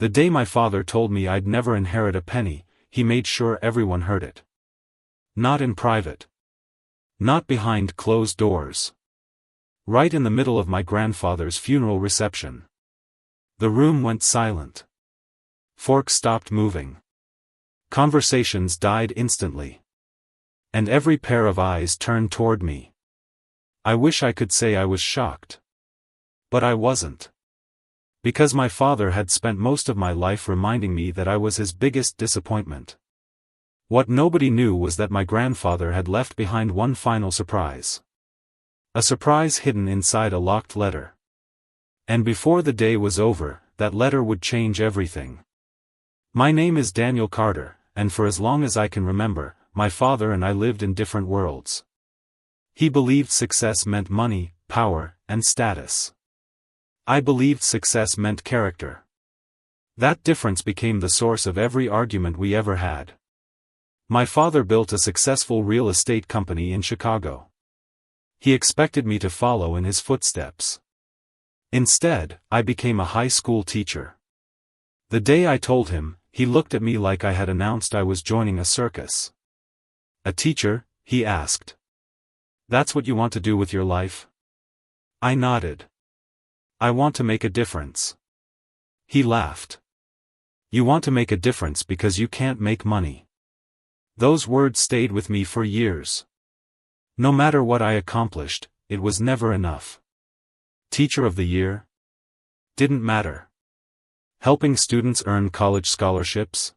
The day my father told me I'd never inherit a penny, he made sure everyone heard it. Not in private. Not behind closed doors. Right in the middle of my grandfather's funeral reception. The room went silent. Forks stopped moving. Conversations died instantly. And every pair of eyes turned toward me. I wish I could say I was shocked. But I wasn't. Because my father had spent most of my life reminding me that I was his biggest disappointment. What nobody knew was that my grandfather had left behind one final surprise. A surprise hidden inside a locked letter. And before the day was over, that letter would change everything. My name is Daniel Carter, and for as long as I can remember, my father and I lived in different worlds. He believed success meant money, power, and status. I believed success meant character. That difference became the source of every argument we ever had. My father built a successful real estate company in Chicago. He expected me to follow in his footsteps. Instead, I became a high school teacher. The day I told him, he looked at me like I had announced I was joining a circus. "A teacher?" he asked. "That's what you want to do with your life?" I nodded. "I want to make a difference." He laughed. "You want to make a difference because you can't make money." Those words stayed with me for years. No matter what I accomplished, it was never enough. Teacher of the Year? Didn't matter. Helping students earn college scholarships?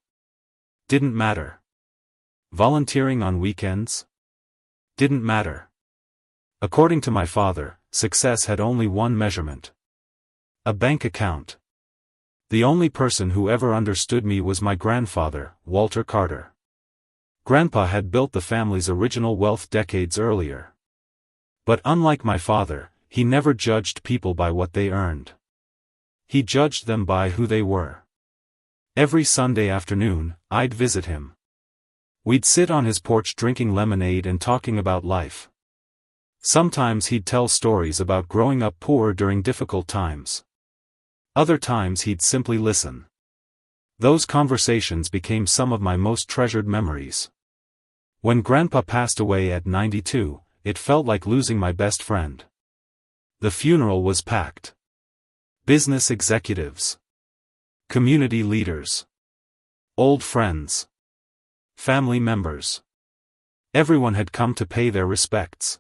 Didn't matter. Volunteering on weekends? Didn't matter. According to my father, success had only one measurement. A bank account. The only person who ever understood me was my grandfather, Walter Carter. Grandpa had built the family's original wealth decades earlier. But unlike my father, he never judged people by what they earned. He judged them by who they were. Every Sunday afternoon, I'd visit him. We'd sit on his porch drinking lemonade and talking about life. Sometimes he'd tell stories about growing up poor during difficult times. Other times he'd simply listen. Those conversations became some of my most treasured memories. When Grandpa passed away at 92, it felt like losing my best friend. The funeral was packed. Business executives. Community leaders. Old friends. Family members. Everyone had come to pay their respects.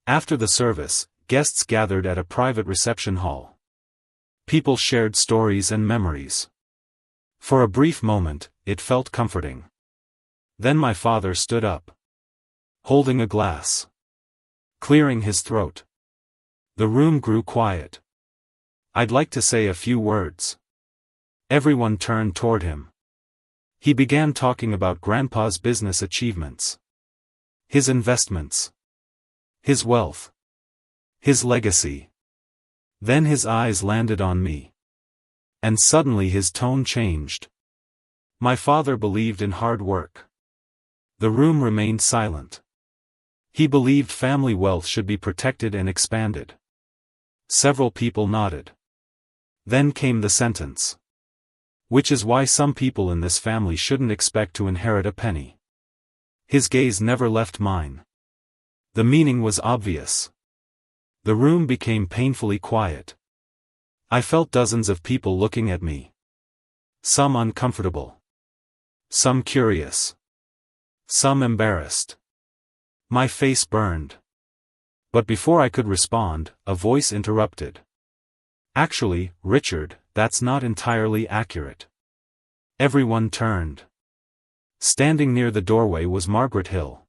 After the service, guests gathered at a private reception hall. People shared stories and memories. For a brief moment, it felt comforting. Then my father stood up. Holding a glass. Clearing his throat. The room grew quiet. "I'd like to say a few words." Everyone turned toward him. He began talking about Grandpa's business achievements. His investments. His wealth. His legacy. Then his eyes landed on me. And suddenly his tone changed. My father believed in hard work. The room remained silent. He believed family wealth should be protected and expanded. Several people nodded. Then came the sentence. "Which is why some people in this family shouldn't expect to inherit a penny." His gaze never left mine. The meaning was obvious. The room became painfully quiet. I felt dozens of people looking at me. Some uncomfortable. Some curious. Some embarrassed. My face burned. But before I could respond, a voice interrupted. "Actually, Richard, that's not entirely accurate." Everyone turned. Standing near the doorway was Margaret Hill.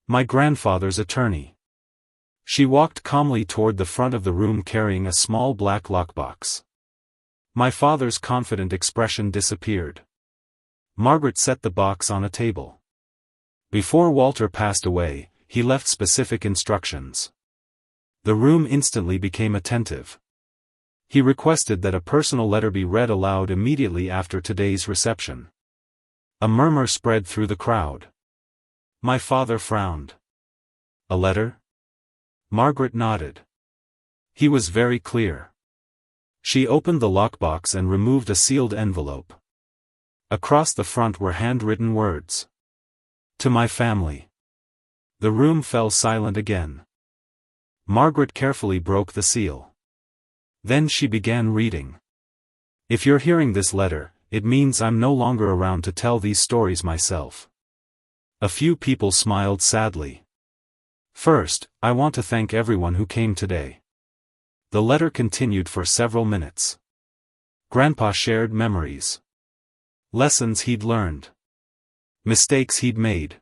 My grandfather's attorney. She walked calmly toward the front of the room carrying a small black lockbox. My father's confident expression disappeared. Margaret set the box on a table. Before Walter passed away, he left specific instructions. The room instantly became attentive. He requested that a personal letter be read aloud immediately after today's reception. A murmur spread through the crowd. My father frowned. "A letter?" Margaret nodded. He was very clear. She opened the lockbox and removed a sealed envelope. Across the front were handwritten words. To my family. The room fell silent again. Margaret carefully broke the seal. Then she began reading. If you're hearing this letter, it means I'm no longer around to tell these stories myself. A few people smiled sadly. First, I want to thank everyone who came today. The letter continued for several minutes. Grandpa shared memories. Lessons he'd learned. Mistakes he'd made.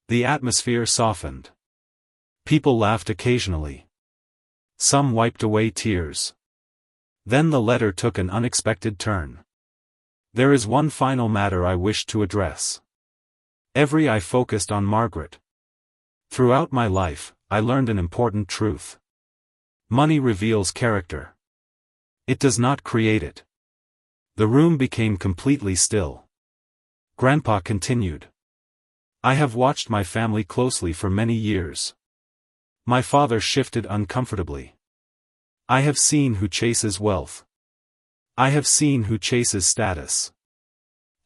The atmosphere softened. People laughed occasionally. Some wiped away tears. Then the letter took an unexpected turn. There is one final matter I wish to address. Every eye focused on Margaret. Throughout my life, I learned an important truth. Money reveals character. It does not create it. The room became completely still. Grandpa continued. I have watched my family closely for many years. My father shifted uncomfortably. I have seen who chases wealth. I have seen who chases status.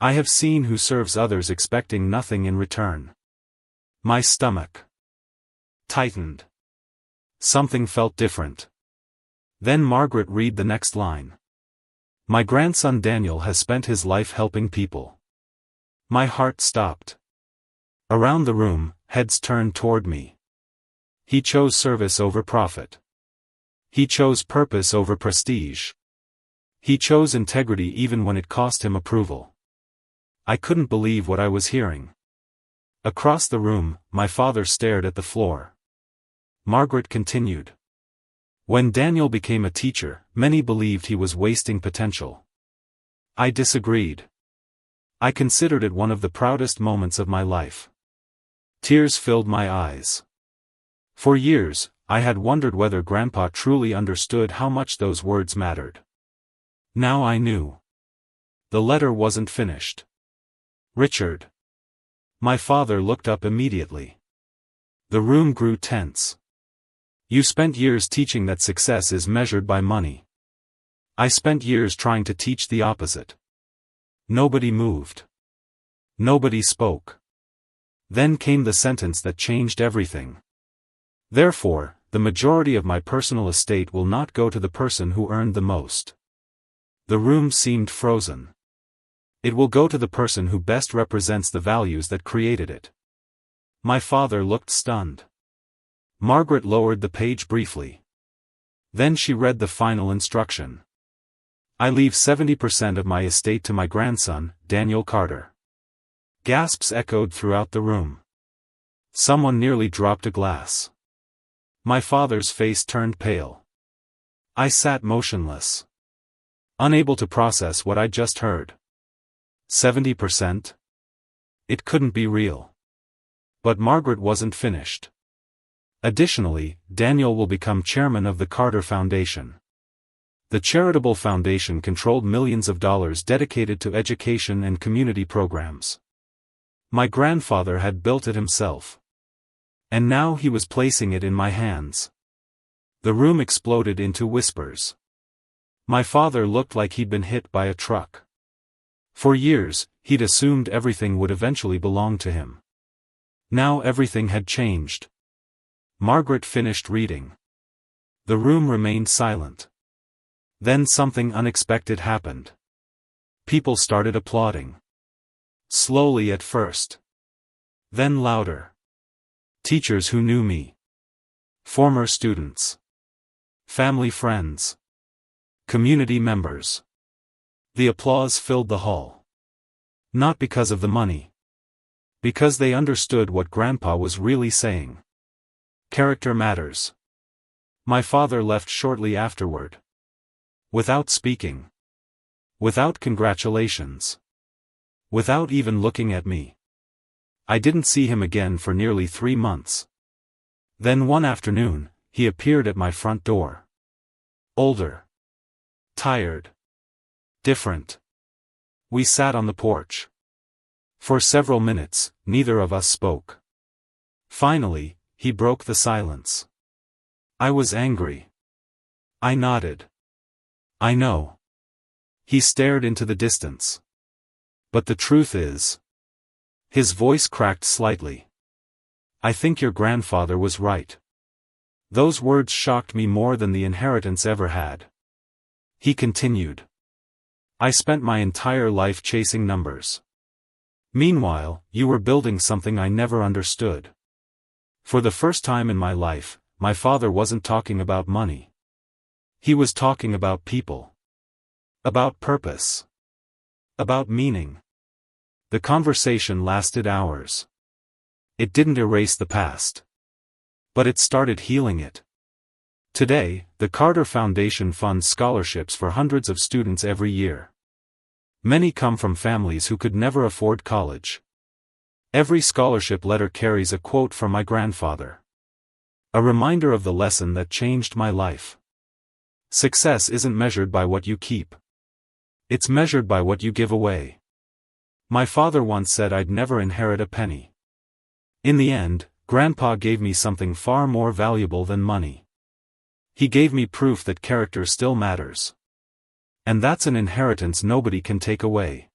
I have seen who serves others expecting nothing in return. My stomach tightened. Something felt different. Then Margaret read the next line. My grandson Daniel has spent his life helping people. My heart stopped. Around the room, heads turned toward me. He chose service over profit. He chose purpose over prestige. He chose integrity even when it cost him approval. I couldn't believe what I was hearing. Across the room, my father stared at the floor. Margaret continued. When Daniel became a teacher, many believed he was wasting potential. I disagreed. I considered it one of the proudest moments of my life. Tears filled my eyes. For years, I had wondered whether Grandpa truly understood how much those words mattered. Now I knew. The letter wasn't finished. Richard. My father looked up immediately. The room grew tense. You spent years teaching that success is measured by money. I spent years trying to teach the opposite. Nobody moved. Nobody spoke. Then came the sentence that changed everything. Therefore, the majority of my personal estate will not go to the person who earned the most. The room seemed frozen. It will go to the person who best represents the values that created it. My father looked stunned. Margaret lowered the page briefly. Then she read the final instruction. I leave 70% of my estate to my grandson, Daniel Carter. Gasps echoed throughout the room. Someone nearly dropped a glass. My father's face turned pale. I sat motionless. Unable to process what I'd just heard. 70%? It couldn't be real. But Margaret wasn't finished. Additionally, Daniel will become chairman of the Carter Foundation. The charitable foundation controlled millions of dollars dedicated to education and community programs. My grandfather had built it himself. And now he was placing it in my hands. The room exploded into whispers. My father looked like he'd been hit by a truck. For years, he'd assumed everything would eventually belong to him. Now everything had changed. Margaret finished reading. The room remained silent. Then something unexpected happened. People started applauding. Slowly at first. Then louder. Teachers who knew me. Former students. Family friends. Community members. The applause filled the hall. Not because of the money. Because they understood what Grandpa was really saying. Character matters. My father left shortly afterward. Without speaking. Without congratulations. Without even looking at me. I didn't see him again for nearly 3 months. Then one afternoon, he appeared at my front door. Older. Tired. Different. We sat on the porch. For several minutes, neither of us spoke. Finally, he broke the silence. I was angry. I nodded. I know. He stared into the distance. But the truth is. His voice cracked slightly. I think your grandfather was right. Those words shocked me more than the inheritance ever had. He continued. I spent my entire life chasing numbers. Meanwhile, you were building something I never understood. For the first time in my life, my father wasn't talking about money. He was talking about people. About purpose. About meaning. The conversation lasted hours. It didn't erase the past. But it started healing it. Today, the Carter Foundation funds scholarships for hundreds of students every year. Many come from families who could never afford college. Every scholarship letter carries a quote from my grandfather. A reminder of the lesson that changed my life. Success isn't measured by what you keep. It's measured by what you give away. My father once said I'd never inherit a penny. In the end, Grandpa gave me something far more valuable than money. He gave me proof that character still matters. And that's an inheritance nobody can take away.